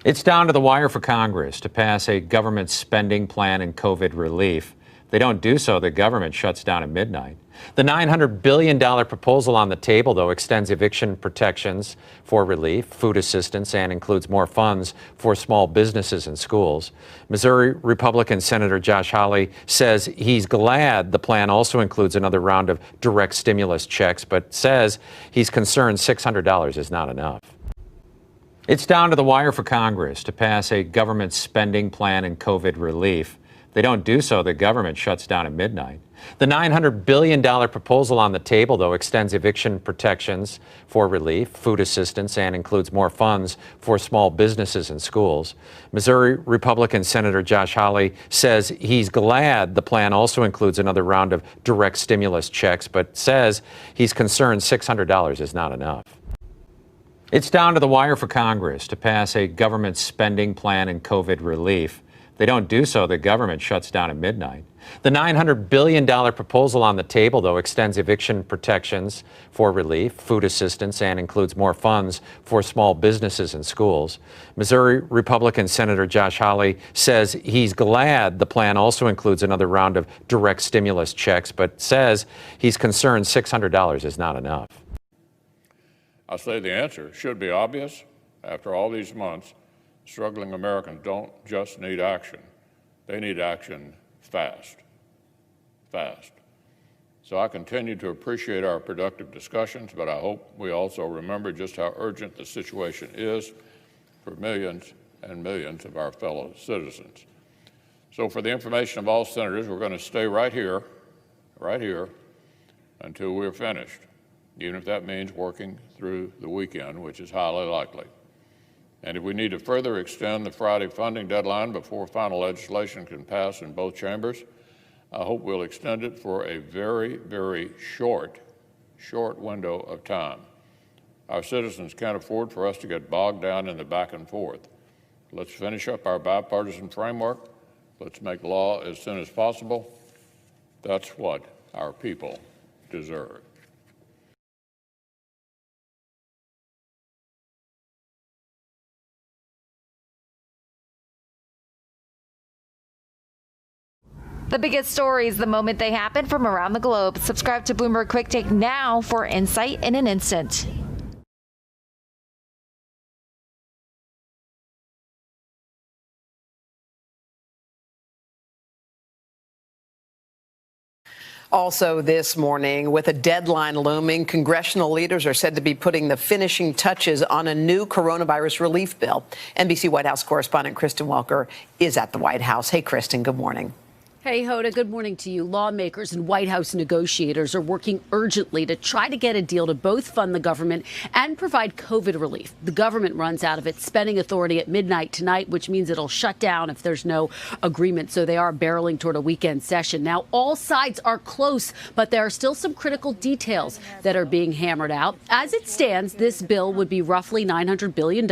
It's down to the wire for Congress to pass a government spending plan and COVID relief. If they don't do so, the government shuts down at midnight. The $900 billion proposal on the table, though, extends eviction protections for relief, food assistance, and includes more funds for small businesses and schools. Missouri Republican Senator Josh Hawley says he's glad the plan also includes another round of direct stimulus checks, but says he's concerned $600 is not enough. It's down to the wire for Congress to pass a government spending plan and COVID relief. If they don't do so, the government shuts down at midnight. The $900 billion proposal on the table, though, extends eviction protections for relief, food assistance, and includes more funds for small businesses and schools. Missouri Republican Senator Josh Hawley says he's glad the plan also includes another round of direct stimulus checks, but says he's concerned $600 is not enough. It's down to the wire for Congress to pass a government spending plan and COVID relief. If they don't do so, the government shuts down at midnight. The $900 billion proposal on the table, though, extends eviction protections for relief, food assistance, and includes more funds for small businesses and schools. Missouri Republican Senator Josh Hawley says he's glad the plan also includes another round of direct stimulus checks, but says he's concerned $600 is not enough. I say the answer should be obvious. After all these months, struggling Americans don't just need action. They need action fast. So I continue to appreciate our productive discussions, but I hope we also remember just how urgent the situation is for millions and millions of our fellow citizens. So for the information of all senators, we're going to stay right here, until we're finished, even if that means working through the weekend, which is highly likely. And if we need to further extend the Friday funding deadline before final legislation can pass in both chambers, I hope we'll extend it for a very, very short window of time. Our citizens can't afford for us to get bogged down in the back and forth. Let's finish up our bipartisan framework. Let's make law as soon as possible. That's what our people deserve. The biggest stories the moment they happen from around the globe. Subscribe to Bloomberg Quick Take now for insight in an instant. Also this morning, with a deadline looming, congressional leaders are said to be putting the finishing touches on a new coronavirus relief bill. NBC White House correspondent Kristen Welker is at the White House. Hey, Kristen, good morning. Hey, Hoda, good morning to you. Lawmakers and White House negotiators are working urgently to try to get a deal to both fund the government and provide COVID relief. The government runs out of its spending authority at midnight tonight, which means it'll shut down if there's no agreement. So they are barreling toward a weekend session. Now, all sides are close, but there are still some critical details that are being hammered out. As it stands, this bill would be roughly $900 billion.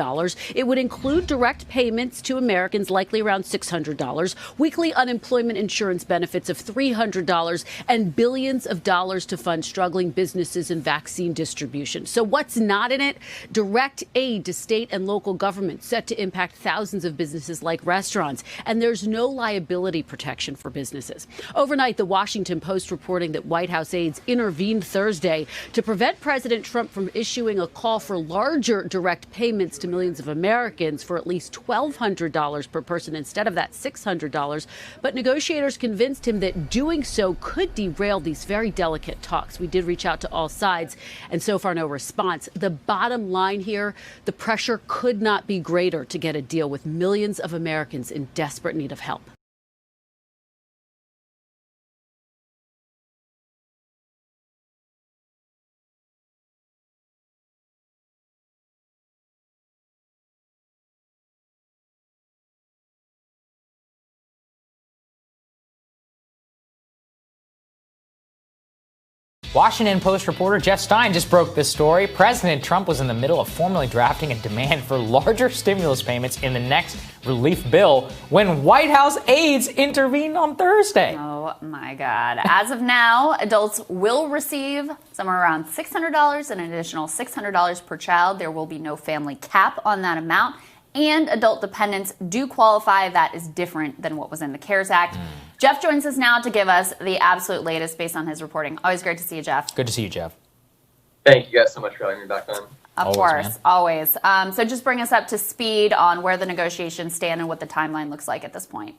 It would include direct payments to Americans, likely around $600, weekly unemployment insurance benefits of $300, and billions of dollars to fund struggling businesses and vaccine distribution. So what's not in it? Direct aid to state and local governments set to impact thousands of businesses like restaurants. And there's no liability protection for businesses. Overnight, the Washington Post reporting that White House aides intervened Thursday to prevent President Trump from issuing a call for larger direct payments to millions of Americans for at least $1,200 per person instead of that $600. But negotiators convinced him that doing so could derail these very delicate talks. We did reach out to all sides, and so far no response. The bottom line here, the pressure could not be greater to get a deal with millions of Americans in desperate need of help. Washington Post reporter Jeff Stein just broke this story. President Trump was in the middle of formally drafting a demand for larger stimulus payments in the next relief bill when White House aides intervened on Thursday. Oh, my God. As of now, adults will receive somewhere around $600 and an additional $600 per child. There will be no family cap on that amount. and adult dependents do qualify. That is different than what was in the CARES Act. Jeff joins us now to give us the absolute latest based on his reporting. Always great to see you, Jeff. Good to see you, Jeff. Thank you guys so much for having me back on. Of course, always. So just bring us up to speed on where the negotiations stand and what the timeline looks like at this point.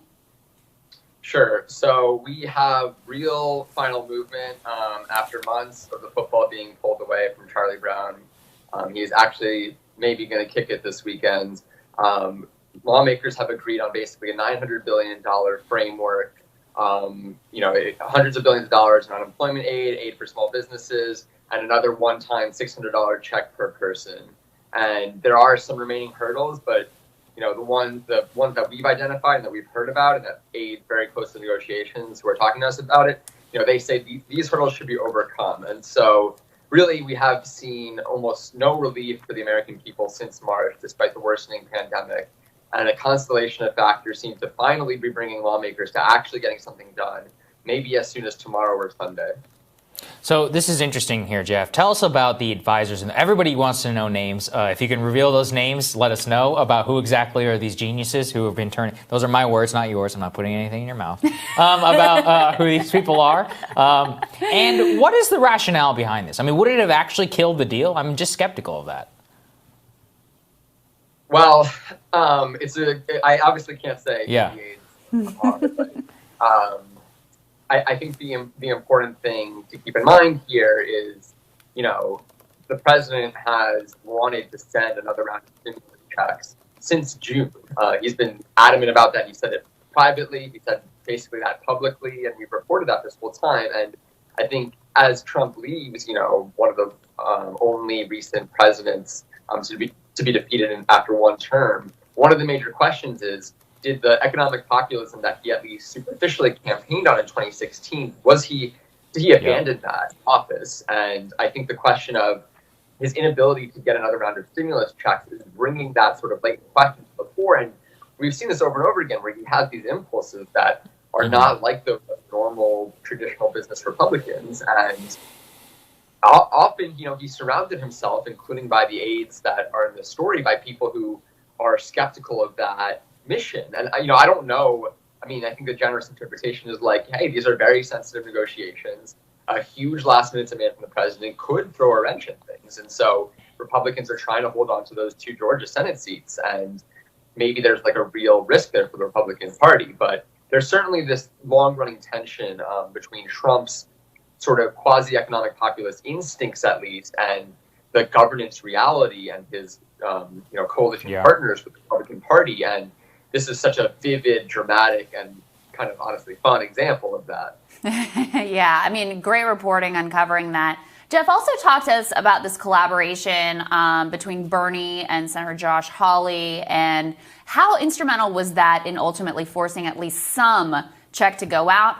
Sure. So we have real final movement after months of the football being pulled away from Charlie Brown. He's actually maybe going to kick it this weekend. Lawmakers have agreed on basically a $900 billion framework. Hundreds of billions of dollars in unemployment aid for small businesses, and another one-time $600 check per person. And there are some remaining hurdles, but the ones that we've identified and that we've heard about and that aid very close to negotiations who are talking to us about it, they say these hurdles should be overcome. And so really we have seen almost no relief for the American people since March, despite the worsening pandemic. And a constellation of factors seem to finally be bringing lawmakers to actually getting something done, maybe as soon as tomorrow or Sunday. So this is interesting here, Jeff. Tell us about the advisors. And everybody wants to know names. If you can reveal those names, let us know about who exactly are these geniuses who have been turning. Those are my words, not yours. I'm not putting anything in your mouth. About who these people are. And what is the rationale behind this? I mean, would it have actually killed the deal? I'm just skeptical of that. Well, I obviously can't say. Yeah. I think the important thing to keep in mind here is, the president has wanted to send another round of stimulus checks since June. He's been adamant about that. He said it privately. He said basically that publicly, and we've reported that this whole time. And I think as Trump leaves, one of the only recent presidents to be defeated after one term, one of the major questions is, did the economic populism that he at least superficially campaigned on in 2016, did he abandon that office? And I think the question of his inability to get another round of stimulus checks is bringing that sort of latent question to the fore. And we've seen this over and over again, where he has these impulses that are not like the normal traditional business Republicans. And often, he surrounded himself, including by the aides that are in the story, by people who are skeptical of that mission. And, I don't know. I mean, I think the generous interpretation is like, hey, these are very sensitive negotiations. A huge last-minute demand from the president could throw a wrench in things. And so Republicans are trying to hold on to those 2 Georgia Senate seats. And maybe there's like a real risk there for the Republican Party. But there's certainly this long-running tension between Trump's sort of quasi-economic populist instincts, at least, and the governance reality and his coalition partners with the Republican Party. And this is such a vivid, dramatic, and kind of honestly fun example of that. Yeah, I mean, great reporting uncovering that. Jeff, also talk to us about this collaboration between Bernie and Senator Josh Hawley, and how instrumental was that in ultimately forcing at least some check to go out?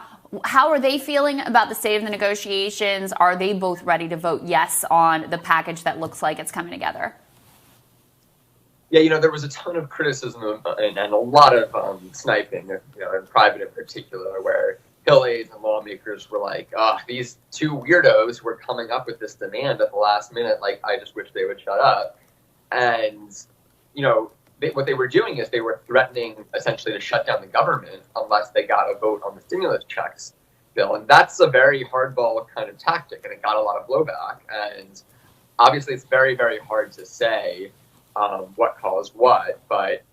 How are they feeling about the state of the negotiations? Are they both ready to vote yes on the package that looks like it's coming together? Yeah, there was a ton of criticism and a lot of sniping, in private in particular, where Hill aides and lawmakers were like, these 2 weirdos were coming up with this demand at the last minute. Like, I just wish they would shut up. And, what they were doing is they were threatening essentially to shut down the government unless they got a vote on the stimulus checks bill. And that's a very hardball kind of tactic, and it got a lot of blowback. And obviously it's very, very hard to say what caused what, but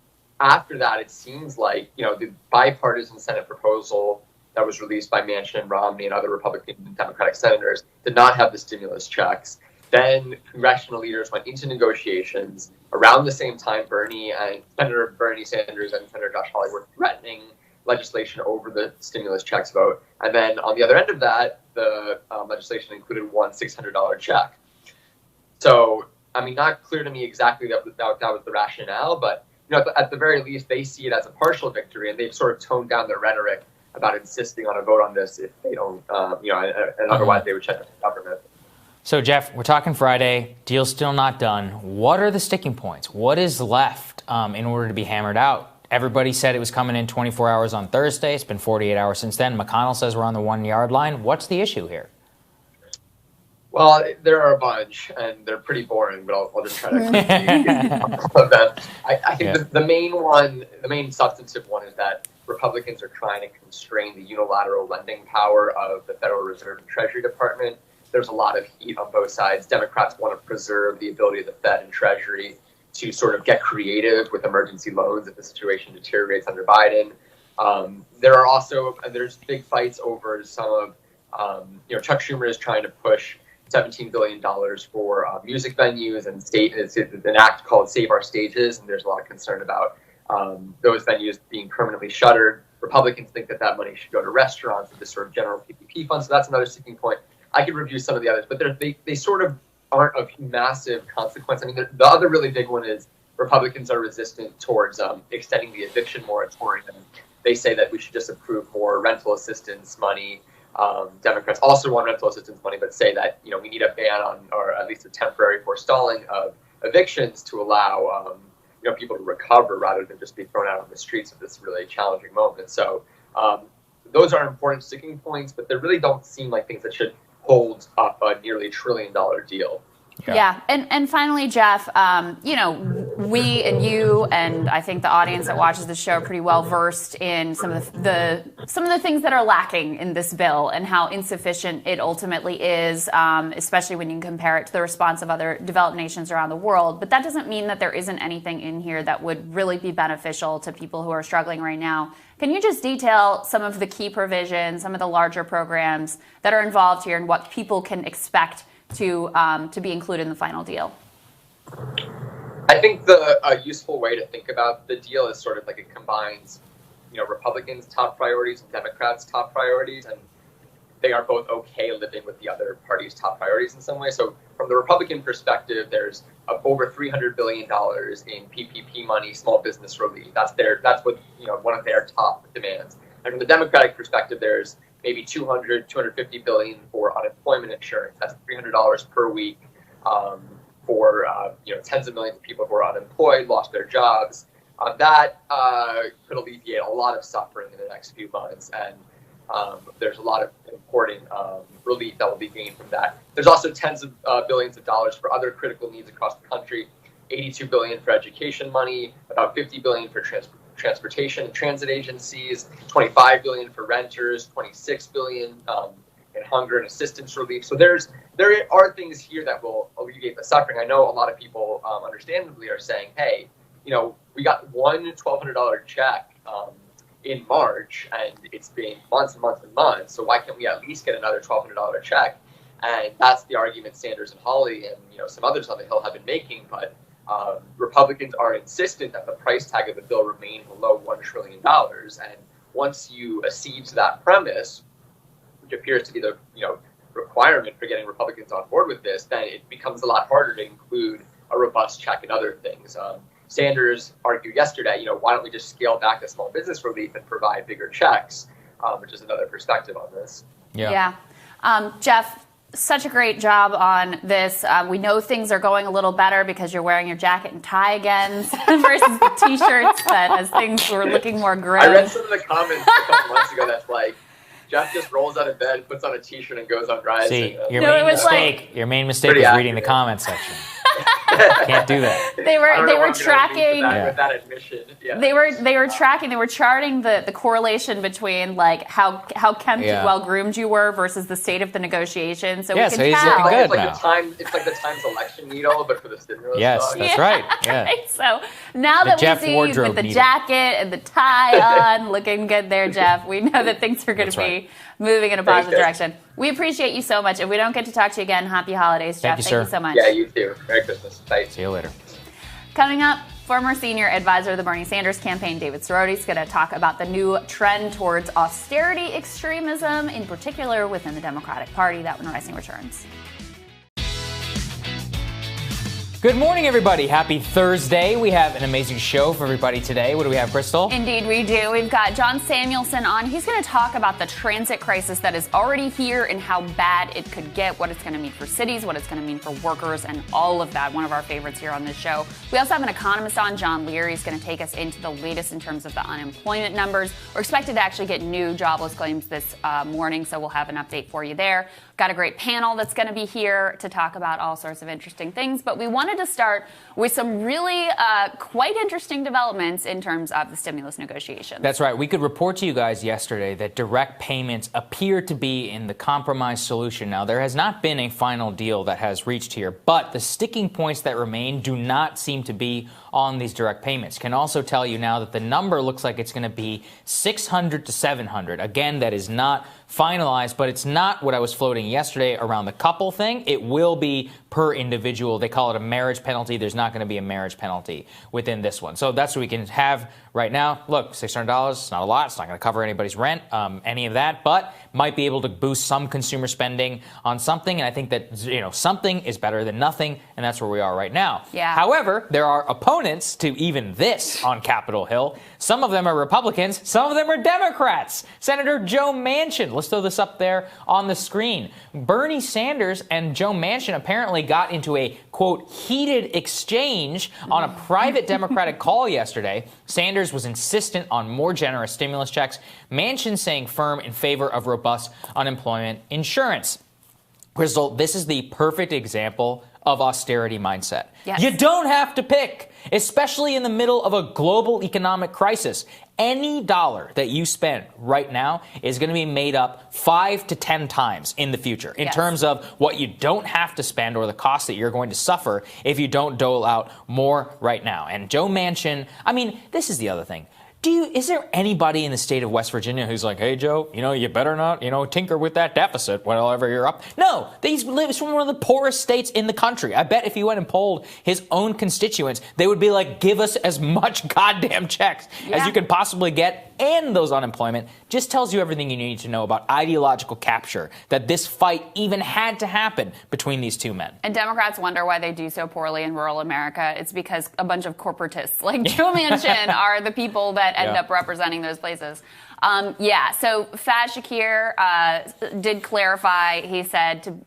after that, it seems like, the bipartisan Senate proposal that was released by Manchin and Romney and other Republican and Democratic senators did not have the stimulus checks. Then congressional leaders went into negotiations. Around the same time, Senator Bernie Sanders and Senator Josh Hawley were threatening legislation over the stimulus checks vote. And then on the other end of that, the legislation included one $600 check. So, I mean, not clear to me exactly that was the rationale, but at the very least, they see it as a partial victory, and they've sort of toned down their rhetoric about insisting on a vote on this if they don't, and otherwise they would shut down the government. So, Jeff, we're talking Friday. Deal's still not done. What are the sticking points? What is left in order to be hammered out? Everybody said it was coming in 24 hours on Thursday. It's been 48 hours since then. McConnell says we're on the 1 yard line. What's the issue here? Well, there are a bunch, and they're pretty boring, but I'll just try to all of them. I think the main substantive one is that Republicans are trying to constrain the unilateral lending power of the Federal Reserve and Treasury Department. There's a lot of heat on both sides. Democrats want to preserve the ability of the Fed and Treasury to sort of get creative with emergency loans if the situation deteriorates under Biden. There's big fights over some of, Chuck Schumer is trying to push $17 billion for music venues and it's an act called Save Our Stages, and there's a lot of concern about those venues being permanently shuttered. Republicans think that money should go to restaurants with this sort of general PPP fund, so that's another sticking point. I could review some of the others, but they sort of aren't of massive consequence. I mean, the other really big one is Republicans are resistant towards extending the eviction moratorium. They say that we should just approve more rental assistance money. Democrats also want rental assistance money, but say that we need a ban on, or at least a temporary forestalling of evictions to allow people to recover rather than just be thrown out on the streets at this really challenging moment. So those are important sticking points, but they really don't seem like things that should hold up a nearly $1 trillion deal. Yeah. And finally, Jeff, we and you and I think the audience that watches the show are pretty well versed in some of the things that are lacking in this bill and how insufficient it ultimately is, especially when you compare it to the response of other developed nations around the world. But that doesn't mean that there isn't anything in here that would really be beneficial to people who are struggling right now. Can you just detail some of the key provisions, some of the larger programs that are involved here and what people can expect to be included in the final deal? I think a useful way to think about the deal is sort of like it combines, Republicans' top priorities and Democrats' top priorities, and they are both okay living with the other party's top priorities in some way. So from the Republican perspective, there's over $300 billion in PPP money, small business relief. That's what one of their top demands. And from the Democratic perspective, there's maybe $250 billion for unemployment insurance. That's $300 per week for tens of millions of people who are unemployed, lost their jobs. That could alleviate a lot of suffering in the next few months, and there's a lot of important relief that will be gained from that. There's also tens of billions of dollars for other critical needs across the country. $82 billion for education money, about $50 billion for transportation and transit agencies, $25 billion for renters, $26 billion in hunger and assistance relief. So there are things here that will alleviate the suffering. I know a lot of people understandably are saying, hey, we got one $1,200 check in March, and it's been months and months and months, so why can't we at least get another $1,200 check? And that's the argument Sanders and Hawley and some others on the Hill have been making, but Republicans are insistent that the price tag of the bill remain below $1 trillion. And once you accede to that premise, which appears to be the requirement for getting Republicans on board with this, then it becomes a lot harder to include a robust check and other things. Sanders argued yesterday, why don't we just scale back the small business relief and provide bigger checks, which is another perspective on this. Yeah. Jeff, such a great job on this. We know things are going a little better because you're wearing your jacket and tie again versus the T-shirts that as things were looking more grim. I read some of the comments a couple months ago that's like, Jeff just rolls out of bed, puts on a T-shirt, and goes on rides. See, your main mistake was reading the comments section. Can't do that. They were tracking with that admission. Yeah. They were charting the correlation between like how kempt and well groomed you were versus the state of the negotiation. So we can so he's tell. looking good it's now. It's like the Times election needle, but for the stimulus. Yes, that's right. Yeah. Right. So now that we see you with the jacket and the tie on, looking good there, Jeff, we know that things are going to be moving in a positive direction. We appreciate you so much. If we don't get to talk to you again, happy holidays, Jeff. Thank you so much. Yeah, you too. Merry Christmas. Bye. See you later. Coming up, former senior advisor of the Bernie Sanders campaign, David Sorote, is going to talk about the new trend towards austerity extremism, in particular within the Democratic Party. That when Rising returns. Good morning, everybody. Happy Thursday. We have an amazing show for everybody today. What do we have, Crystal? Indeed, we do. We've got John Samuelson on. He's going to talk about the transit crisis that is already here and how bad it could get, what it's going to mean for cities, what it's going to mean for workers, and all of that. One of our favorites here on this show. We also have an economist on, John Leary. He's going to take us into the latest in terms of the unemployment numbers. We're expected to actually get new jobless claims this morning, so we'll have an update for you there. Got a great panel that's going to be here to talk about all sorts of interesting things, but we wanted to start with some really quite interesting developments in terms of the stimulus negotiations. That's right. We could report to you guys yesterday that direct payments appear to be in the compromise solution. Now, there has not been a final deal that has reached here, but the sticking points that remain do not seem to be on these direct payments. Can also tell you now that the number looks like it's going to be 600 to 700. Again, that is not finalized, but it's not what I was floating yesterday around the couple thing. It will be per individual. They call it a marriage penalty. There's not going to be a marriage penalty within this one. So that's what we can have right now. Look, $600, it's not a lot. It's not going to cover anybody's rent, any of that, but might be able to boost some consumer spending on something. And I think that, something is better than nothing. And that's where we are right now. Yeah. However, there are opponents to even this on Capitol Hill. Some of them are Republicans. Some of them are Democrats. Senator Joe Manchin. Let's throw this up there on the screen. Bernie Sanders and Joe Manchin apparently got into a, quote, heated exchange on a private Democratic call yesterday. Sanders was insistent on more generous stimulus checks. Manchin saying firm in favor of robust unemployment insurance. Crystal, this is the perfect example of austerity mindset. Yes. You don't have to pick, especially in the middle of a global economic crisis. Any dollar that you spend right now is going to be made up 5 to 10 times in the future in terms of what you don't have to spend or the cost that you're going to suffer if you don't dole out more right now. And Joe Manchin, this is the other thing. Is there anybody in the state of West Virginia who's like, hey, Joe, you better not, tinker with that deficit whenever you're up? No, he lives from one of the poorest states in the country. I bet if he went and polled his own constituents, they would be like, give us as much goddamn checks as you can possibly get. And those unemployment just tells you everything you need to know about ideological capture, that this fight even had to happen between these two men. And Democrats wonder why they do so poorly in rural America. It's because a bunch of corporatists like Joe Manchin are the people that end up representing those places. So Faz Shakir did clarify. He said,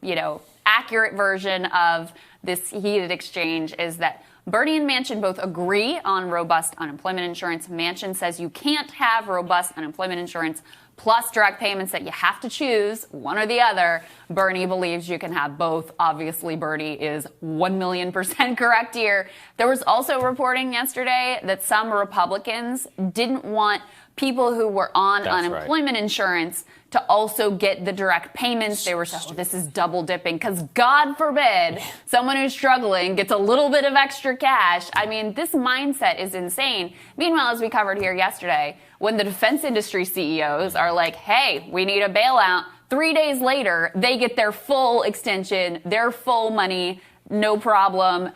accurate version of this heated exchange is that Bernie and Manchin both agree on robust unemployment insurance. Manchin says you can't have robust unemployment insurance plus direct payments, that you have to choose one or the other. Bernie believes you can have both. Obviously, Bernie is 1,000,000% correct here. There was also reporting yesterday that some Republicans didn't want people who were on unemployment insurance to also get the direct payments. They were saying, this is double dipping, because God forbid someone who's struggling gets a little bit of extra cash. This mindset is insane. Meanwhile, as we covered here yesterday, when the defense industry CEOs are like, hey, we need a bailout, 3 days later, they get their full extension, their full money, no problem,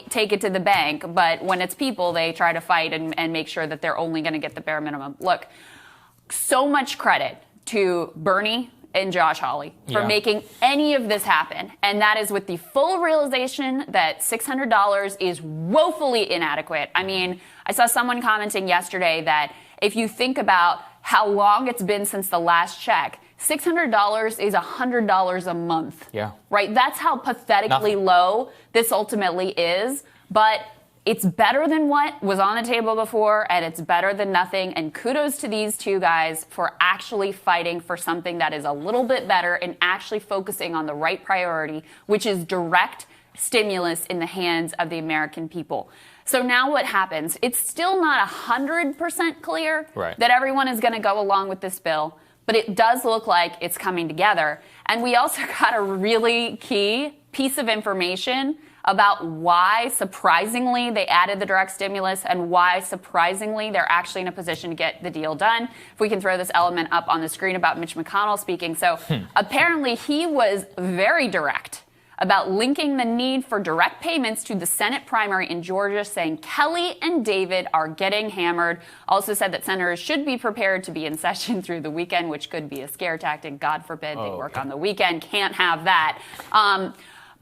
take it to the bank. But when it's people, they try to fight and make sure that they're only going to get the bare minimum. Look, so much credit to Bernie and Josh Hawley for making any of this happen. And that is with the full realization that $600 is woefully inadequate. I saw someone commenting yesterday that if you think about how long it's been since the last check, $600 is $100 a month. Yeah. Right? That's how pathetically low this ultimately is. But it's better than what was on the table before, and it's better than nothing. And kudos to these two guys for actually fighting for something that is a little bit better and actually focusing on the right priority, which is direct stimulus in the hands of the American people. So now what happens? It's still not 100% clear that everyone is going to go along with this bill, but it does look like it's coming together. And we also got a really key piece of information about why, surprisingly, they added the direct stimulus and why, surprisingly, they're actually in a position to get the deal done. If we can throw this element up on the screen about Mitch McConnell speaking. So apparently he was very direct about linking the need for direct payments to the Senate primary in Georgia, saying Kelly and David are getting hammered. Also said that senators should be prepared to be in session through the weekend, which could be a scare tactic. God forbid they work on the weekend. Can't have that.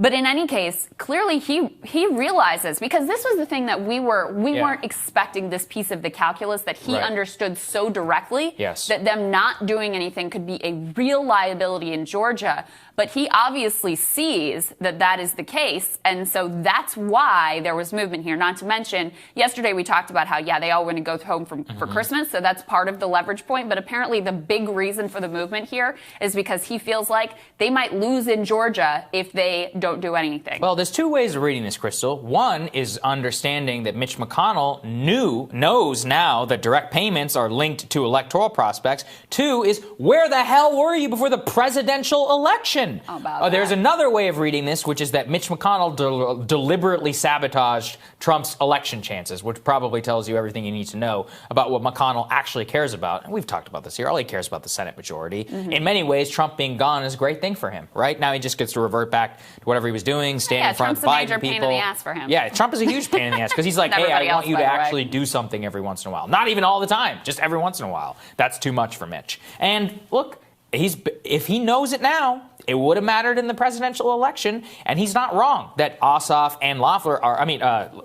But in any case, clearly he realizes, because this was the thing that we weren't expecting this piece of the calculus that he understood so directly, that them not doing anything could be a real liability in Georgia. But he obviously sees that that is the case. And so that's why there was movement here. Not to mention, yesterday we talked about how, they all want to go home for Christmas. So that's part of the leverage point. But apparently the big reason for the movement here is because he feels like they might lose in Georgia if they don't do anything. Well, there's two ways of reading this, Crystal. One is understanding that Mitch McConnell knows now that direct payments are linked to electoral prospects. Two is, where the hell were you before the presidential election? There's another way of reading this, which is that Mitch McConnell deliberately sabotaged Trump's election chances, which probably tells you everything you need to know about what McConnell actually cares about. And we've talked about this here. All he cares about the Senate majority. In many ways, Trump being gone is a great thing for him, right? Now he just gets to revert back to whatever he was doing, stand in front of Biden people. Trump's a major pain in the ass for him. Yeah, Trump is a huge pain in the ass because he's like, hey, I want you to actually do something every once in a while. Not even all the time, just every once in a while. That's too much for Mitch. And look, if he knows it now, it would have mattered in the presidential election, and he's not wrong that Ossoff and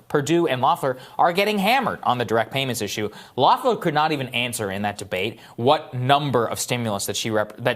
Perdue and Loeffler are getting hammered on the direct payments issue. Loeffler could not even answer in that debate what number of stimulus that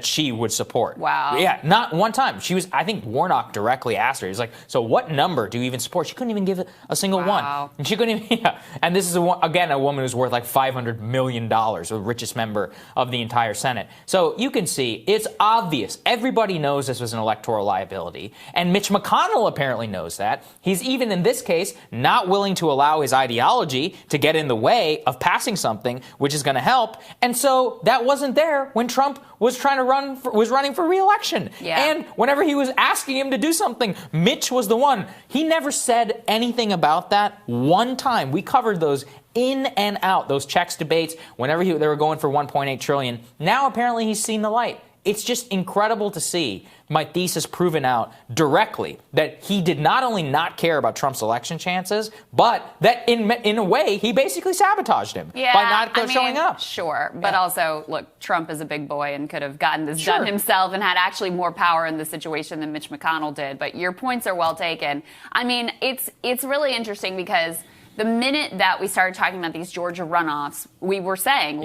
she would support. Wow. Yeah, not one time. I think Warnock directly asked her. He was like, so what number do you even support? She couldn't even give it a single one. And she couldn't even, And this is, again, a woman who's worth like $500 million, the richest member of the entire Senate. So you can see, it's obvious. Everybody knows this was an electoral liability. And Mitch McConnell apparently knows that. He's even in this case not willing to allow his ideology to get in the way of passing something which is going to help. And so that wasn't there when Trump was running for re-election. And whenever he was asking him to do something, Mitch was the one. He never said anything about that one time. We covered those in and out, those checks debates, whenever they were going for $1.8 trillion. Now apparently he's seen the light. It's just incredible to see my thesis proven out directly that he did not only not care about Trump's election chances, but that in a way he basically sabotaged him by not showing up. Sure, but also, look, Trump is a big boy and could have gotten this done himself and had actually more power in the situation than Mitch McConnell did. But your points are well taken. I mean, it's really interesting because the minute that we started talking about these Georgia runoffs, we were saying,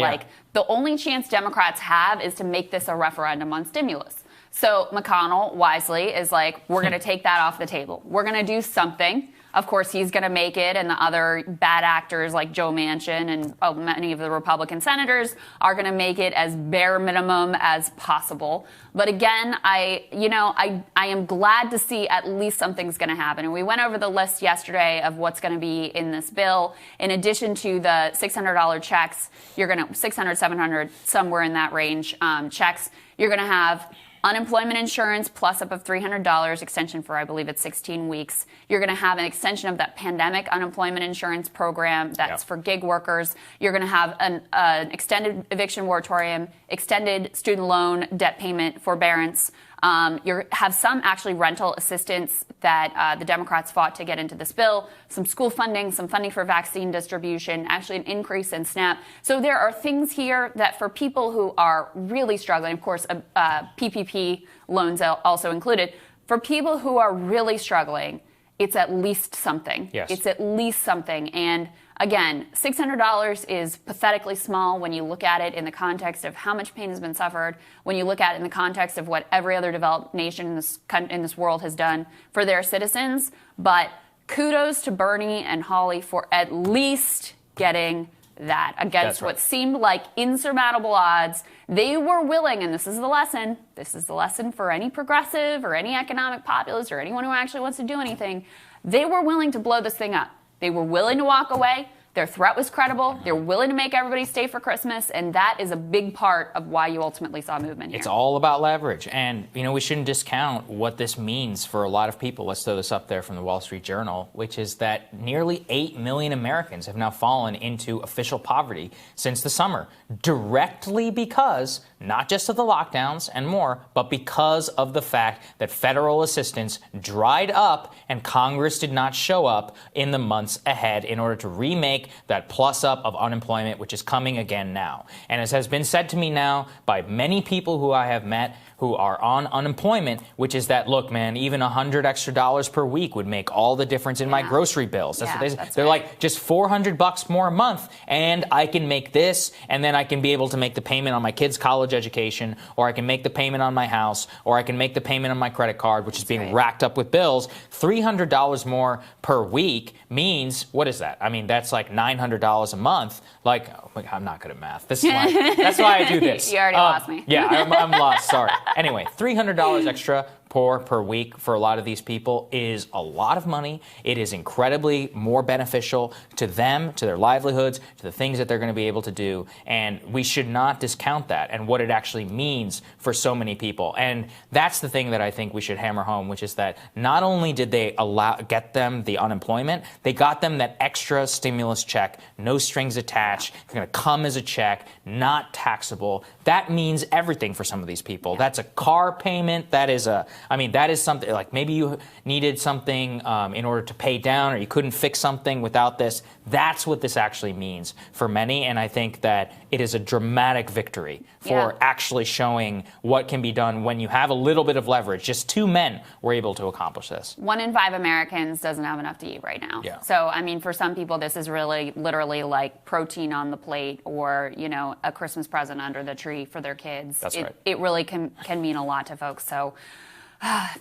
the only chance Democrats have is to make this a referendum on stimulus. So McConnell, wisely, is like, we're going to take that off the table. We're going to do something. Of course, he's going to make it, and the other bad actors like Joe Manchin and many of the Republican senators are going to make it as bare minimum as possible. But again, I am glad to see at least something's going to happen. And we went over the list yesterday of what's going to be in this bill. In addition to the $600 checks, you're going to $600, $700, somewhere in that range checks. You're going to have unemployment insurance plus up of $300, extension for, I believe it's 16 weeks. You're going to have an extension of that pandemic unemployment insurance program that's for gig workers. You're going to have an extended eviction moratorium, extended student loan debt payment forbearance. You have some actually rental assistance that the Democrats fought to get into this bill, some school funding, some funding for vaccine distribution, actually an increase in SNAP. So there are things here that for people who are really struggling, of course, PPP loans also included, for people who are really struggling, it's at least something. It's at least something. And again, $600 is pathetically small when you look at it in the context of how much pain has been suffered, when you look at it in the context of what every other developed nation in this world has done for their citizens. But kudos to Bernie and Hawley for at least getting that against what seemed like insurmountable odds. They were willing, and this is the lesson for any progressive or any economic populist or anyone who actually wants to do anything, they were willing to blow this thing up. They were willing to walk away. Their threat was credible. They're willing to make everybody stay for Christmas, and that is a big part of why you ultimately saw movement here. It's all about leverage, and we shouldn't discount what this means for a lot of people. Let's throw this up there from the Wall Street Journal, which is that nearly 8 million Americans have now fallen into official poverty since the summer, directly because not just of the lockdowns and more, but because of the fact that federal assistance dried up and Congress did not show up in the months ahead in order to remake that plus up of unemployment, which is coming again now. And as has been said to me now by many people who I have met, who are on unemployment, which is that, look, man, even $100 extra per week would make all the difference in my grocery bills. That's what they say. They're like, just $400 more a month, and I can make this, and then I can be able to make the payment on my kids' college education, or I can make the payment on my house, or I can make the payment on my credit card, which is being racked up with bills. $300 more per week means, what is that? I mean, that's like $900 a month. Like, I'm not good at math. This is why, that's why I do this. You already lost me. Yeah, I'm lost. Sorry. Anyway, $300 extra per week for a lot of these people is a lot of money. It is incredibly more beneficial to them, to their livelihoods, to the things that they're going to be able to do. And we should not discount that and what it actually means for so many people. And that's the thing that I think we should hammer home, which is that not only did they get them the unemployment, they got them that extra stimulus check, no strings attached. It's going to come as a check, not taxable. That means everything for some of these people. That's a car payment. That is that is something, like maybe you needed something in order to pay down, or you couldn't fix something without this. That's what this actually means for many, and I think that it is a dramatic victory for actually showing what can be done when you have a little bit of leverage. Just 2 men were able to accomplish this. 1 in 5 Americans doesn't have enough to eat right now. Yeah. So, I mean, for some people, this is really literally like protein on the plate, or, you know, a Christmas present under the tree for their kids. That's right. It really can mean a lot to folks. So,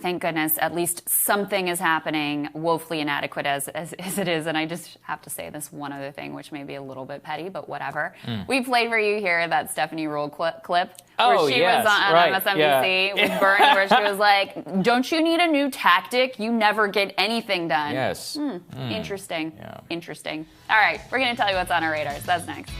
thank goodness, at least something is happening, woefully inadequate as it is. And I just have to say this one other thing, which may be a little bit petty, but whatever. We played for you here that Stephanie Rule clip where she was on MSNBC with Bernie, where she was like, don't you need a new tactic? You never get anything done. Yes. Interesting. Yeah. Interesting. All right, we're going to tell you what's on our radars. That's next.